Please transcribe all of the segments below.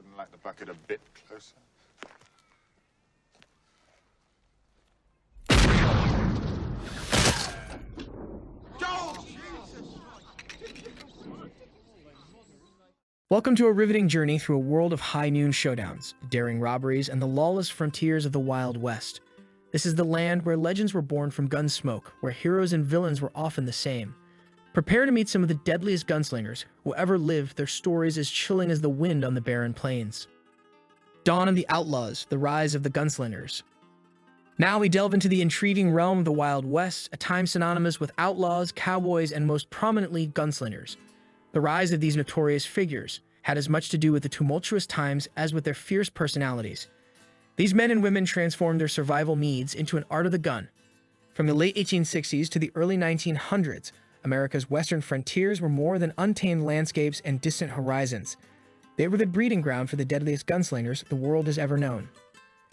wouldn't like the bucket a bit closer. Welcome to a riveting journey through a world of high noon showdowns, daring robberies, and the lawless frontiers of the Wild West. This is the land where legends were born from gun smoke, where heroes and villains were often the same. Prepare to meet some of the deadliest gunslingers who ever lived, their stories as chilling as the wind on the barren plains. Dawn of the Outlaws, the rise of the gunslingers. Now we delve into the intriguing realm of the Wild West, a time synonymous with outlaws, cowboys, and most prominently, gunslingers. The rise of these notorious figures had as much to do with the tumultuous times as with their fierce personalities. These men and women transformed their survival needs into an art of the gun. From the late 1860s to the early 1900s, America's western frontiers were more than untamed landscapes and distant horizons. They were the breeding ground for the deadliest gunslingers the world has ever known.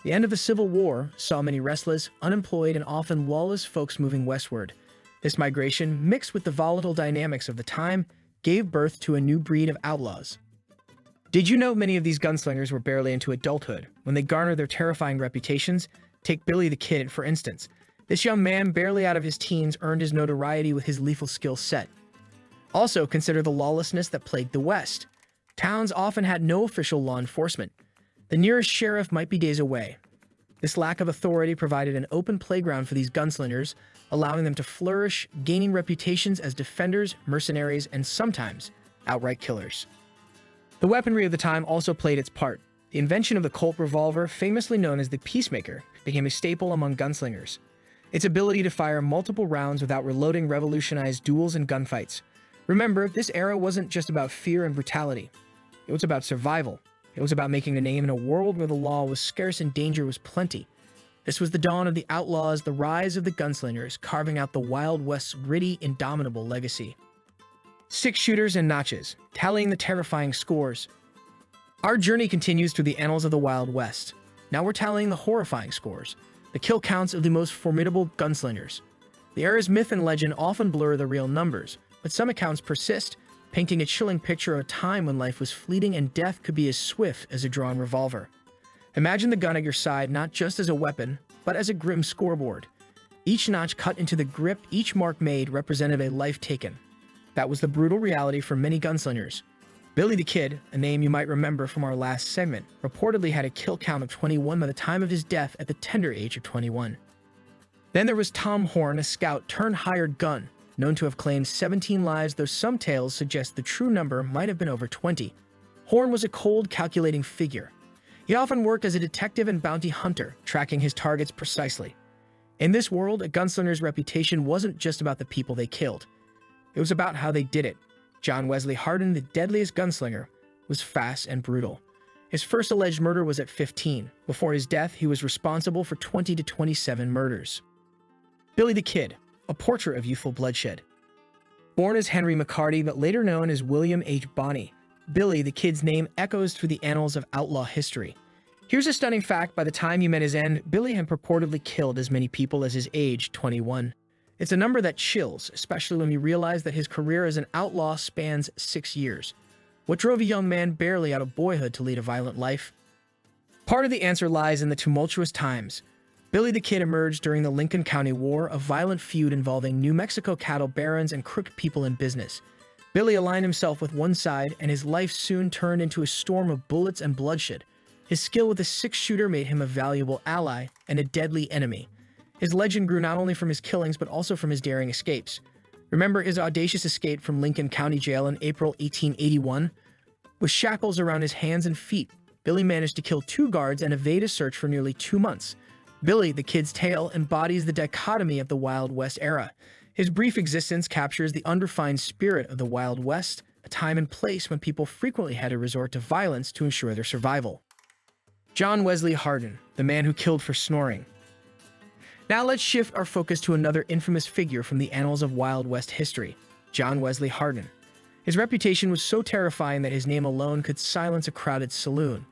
The end of the Civil War saw many restless, unemployed, and often lawless folks moving westward. This migration, mixed with the volatile dynamics of the time, gave birth to a new breed of outlaws. Did you know many of these gunslingers were barely into adulthood when they garnered their terrifying reputations? Take Billy the Kid, for instance. This young man, barely out of his teens, earned his notoriety with his lethal skill set. Also, consider the lawlessness that plagued the West. Towns often had no official law enforcement. The nearest sheriff might be days away. This lack of authority provided an open playground for these gunslingers, allowing them to flourish, gaining reputations as defenders, mercenaries, and sometimes outright killers. The weaponry of the time also played its part. The invention of the Colt revolver, famously known as the Peacemaker, became a staple among gunslingers. Its ability to fire multiple rounds without reloading revolutionized duels and gunfights. Remember, this era wasn't just about fear and brutality. It was about survival. It was about making a name in a world where the law was scarce and danger was plenty. This was the dawn of the outlaws, the rise of the gunslingers, carving out the Wild West's gritty, indomitable legacy. Six shooters and notches, tallying the terrifying scores. Our journey continues through the annals of the Wild West. Now we're tallying the horrifying scores, the kill counts of the most formidable gunslingers. The era's myth and legend often blur the real numbers, but some accounts persist, painting a chilling picture of a time when life was fleeting and death could be as swift as a drawn revolver. Imagine the gun at your side not just as a weapon, but as a grim scoreboard. Each notch cut into the grip, each mark made represented a life taken. That was the brutal reality for many gunslingers. Billy the Kid, a name you might remember from our last segment, reportedly had a kill count of 21 by the time of his death at the tender age of 21. Then there was Tom Horn, a scout turned hired gun, known to have claimed 17 lives, though some tales suggest the true number might have been over 20. Horn was a cold, calculating figure. He often worked as a detective and bounty hunter, tracking his targets precisely. In this world, a gunslinger's reputation wasn't just about the people they killed. It was about how they did it. John Wesley Hardin, the deadliest gunslinger, was fast and brutal. His first alleged murder was at 15. Before his death, he was responsible for 20 to 27 murders. Billy the Kid, a portrait of youthful bloodshed. Born as Henry McCarty, but later known as William H. Bonney, Billy the Kid's name echoes through the annals of outlaw history. Here's a stunning fact: by the time he met his end, Billy had purportedly killed as many people as his age, 21. It's a number that chills, especially when you realize that his career as an outlaw spans 6 years. What drove a young man barely out of boyhood to lead a violent life? Part of the answer lies in the tumultuous times. Billy the Kid emerged during the Lincoln County War, a violent feud involving New Mexico cattle barons and crooked people in business. Billy aligned himself with one side, and his life soon turned into a storm of bullets and bloodshed. His skill with a six-shooter made him a valuable ally and a deadly enemy. His legend grew not only from his killings, but also from his daring escapes. Remember his audacious escape from Lincoln County Jail in April 1881? With shackles around his hands and feet, Billy managed to kill 2 guards and evade a search for nearly 2 months. Billy the Kid's tale embodies the dichotomy of the Wild West era. His brief existence captures the unrefined spirit of the Wild West, a time and place when people frequently had to resort to violence to ensure their survival. John Wesley Hardin, the man who killed for snoring. Now let's shift our focus to another infamous figure from the annals of Wild West history, John Wesley Hardin. His reputation was so terrifying that his name alone could silence a crowded saloon.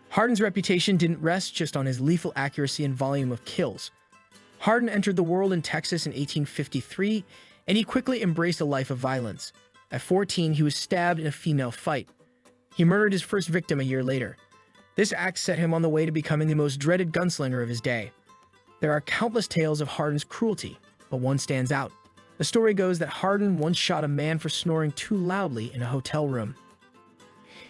Hardin's reputation didn't rest just on his lethal accuracy and volume of kills. Hardin entered the world in Texas in 1853, and he quickly embraced a life of violence. At 14, he was stabbed in a female fight. he murdered his first victim a year later. This act set him on the way to becoming the most dreaded gunslinger of his day. There are countless tales of Hardin's cruelty, but one stands out. The story goes that Hardin once shot a man for snoring too loudly in a hotel room.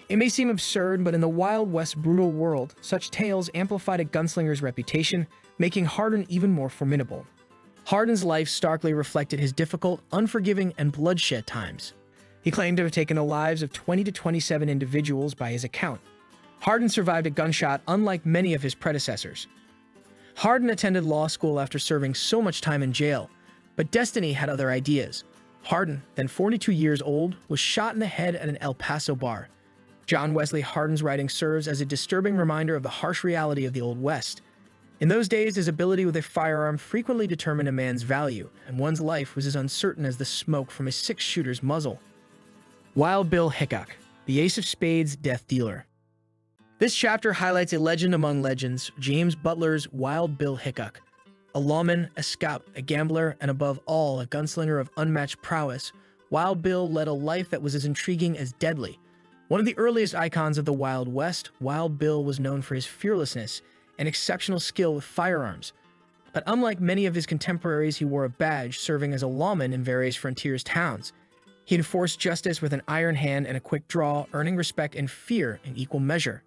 It may seem absurd, but in the Wild West brutal world, such tales amplified a gunslinger's reputation, making Hardin even more formidable. Hardin's life starkly reflected his difficult, unforgiving, and bloodshed times. He claimed to have taken the lives of 20 to 27 individuals by his account. Hardin survived a gunshot unlike many of his predecessors. Hardin attended law school after serving so much time in jail, but destiny had other ideas. Hardin, then 42 years old, was shot in the head at an El Paso bar. John Wesley Hardin's writing serves as a disturbing reminder of the harsh reality of the Old West. In those days, his ability with a firearm frequently determined a man's value, and one's life was as uncertain as the smoke from a six-shooter's muzzle. Wild Bill Hickok, the Ace of Spades death dealer. This chapter highlights a legend among legends, James Butler's Wild Bill Hickok. A lawman, a scout, a gambler, and above all, a gunslinger of unmatched prowess, Wild Bill led a life that was as intriguing as deadly. One of the earliest icons of the Wild West, Wild Bill was known for his fearlessness and exceptional skill with firearms. But unlike many of his contemporaries, he wore a badge serving as a lawman in various frontiers towns. He enforced justice with an iron hand and a quick draw, earning respect and fear in equal measure.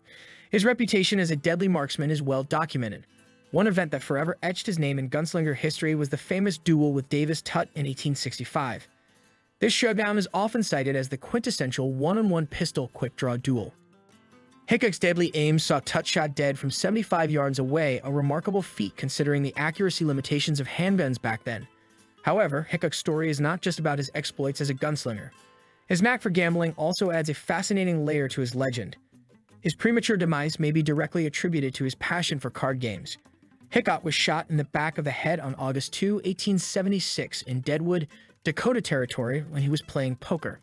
His reputation as a deadly marksman is well documented. One event that forever etched his name in gunslinger history was the famous duel with Davis Tutt in 1865. This showdown is often cited as the quintessential one-on-one pistol quick-draw duel. Hickok's deadly aim saw Tutt shot dead from 75 yards away, a remarkable feat considering the accuracy limitations of handguns back then. However, Hickok's story is not just about his exploits as a gunslinger. His knack for gambling also adds a fascinating layer to his legend. His premature demise may be directly attributed to his passion for card games. Hickok was shot in the back of the head on August 2, 1876 in Deadwood, Dakota Territory when he was playing poker.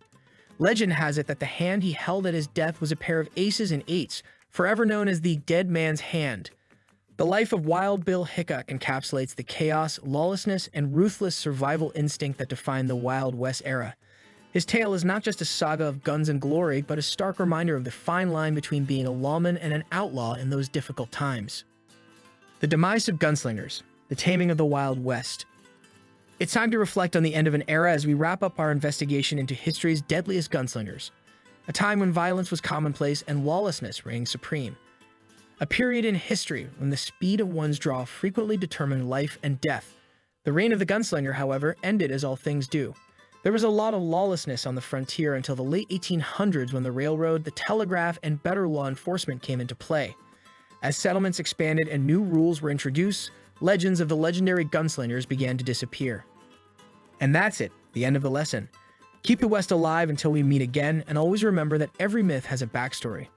Legend has it that the hand he held at his death was a pair of aces and eights, forever known as the dead man's hand. The life of Wild Bill Hickok encapsulates the chaos, lawlessness, and ruthless survival instinct that defined the Wild West era. His tale is not just a saga of guns and glory, but a stark reminder of the fine line between being a lawman and an outlaw in those difficult times. The demise of gunslingers, the taming of the Wild West. It's time to reflect on the end of an era as we wrap up our investigation into history's deadliest gunslingers, a time when violence was commonplace and lawlessness reigned supreme. A period in history when the speed of one's draw frequently determined life and death. The reign of the gunslinger, however, ended as all things do. There was a lot of lawlessness on the frontier until the late 1800s when the railroad, the telegraph, and better law enforcement came into play. As settlements expanded and new rules were introduced, legends of the legendary gunslingers began to disappear. And that's it, the end of the lesson. Keep the West alive until we meet again, and always remember that every myth has a backstory.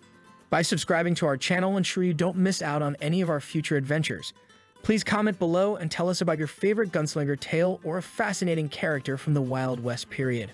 By subscribing to our channel, ensure you don't miss out on any of our future adventures. Please comment below and tell us about your favorite gunslinger tale or a fascinating character from the Wild West period.